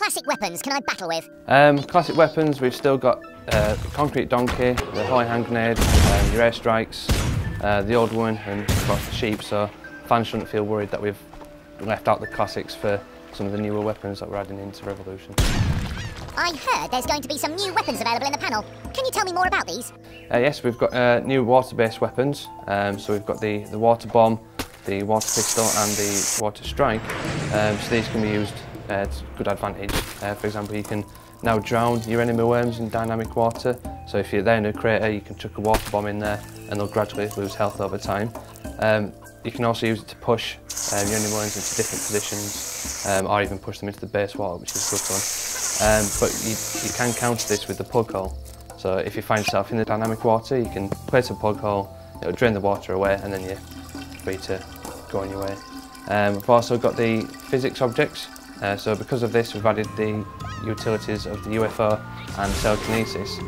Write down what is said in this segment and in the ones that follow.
classic weapons can I battle with? Classic weapons, we've still got the concrete donkey, the holy hand grenade, your airstrikes, the old one, and of course the sheep, so fans shouldn't feel worried that we've left out the classics for some of the newer weapons that we're adding into Revolution. I heard there's going to be some new weapons available in the panel. Can you tell me more about these? Yes, we've got new water-based weapons, so we've got the water bomb, the water pistol and the water strike, so these can be used to good advantage. For example, you can now drown your enemy worms in dynamic water, so if you're there in a crater you can chuck a water bomb in there and they'll gradually lose health over time. You can also use it to push your enemy worms into different positions, or even push them into the base water, which is good fun. But you can counter this with the plug hole, so if you find yourself in the dynamic water you can place a plug hole, it'll drain the water away and then you're free to go on your way. We've also got the physics objects, so because of this we've added the utilities of the UFO and telekinesis,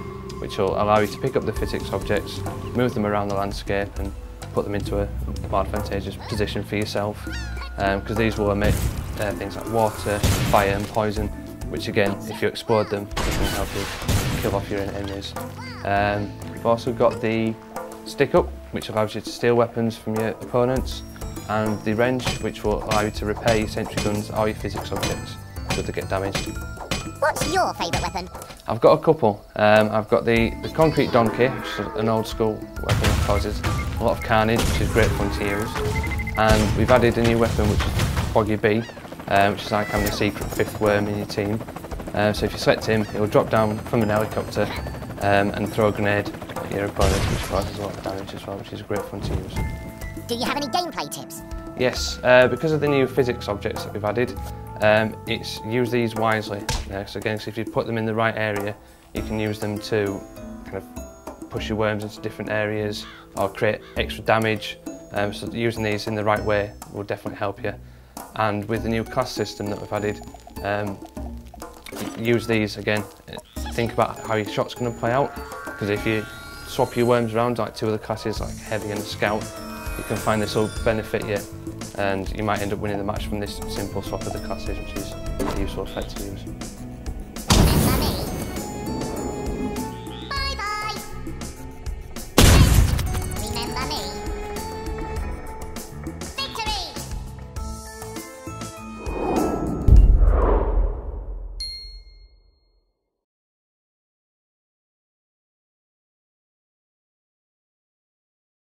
which will allow you to pick up the physics objects, move them around the landscape and put them into a more advantageous position for yourself, because these will emit things like water, fire and poison, which again, if you explode them, they can help you kill off your enemies. We've also got the stick up, which allows you to steal weapons from your opponents, and the wrench, which will allow you to repair your sentry guns or your physics objects should they get damaged. What's your favourite weapon? I've got a couple. I've got the concrete donkey, which is an old school weapon that causes a lot of carnage, which is great fun to use. And we've added a new weapon, which is Boggy Bee, which is like having a secret fifth worm in your team. So if you select him, he'll drop down from an helicopter and throw a grenade at your opponent, which causes a lot of damage as well, which is great fun to use. Do you have any gameplay tips? Yes, because of the new physics objects that we've added, it's use these wisely. So again, so if you put them in the right area, you can use them to kind of push your worms into different areas or create extra damage. So using these in the right way will definitely help you. And with the new class system that we've added, use these again. Think about how your shot's going to play out, because if you swap your worms around like two other classes, like Heavy and Scout, you can find this will benefit you, and you might end up winning the match from this simple swap of the classes, which is a useful effect to use.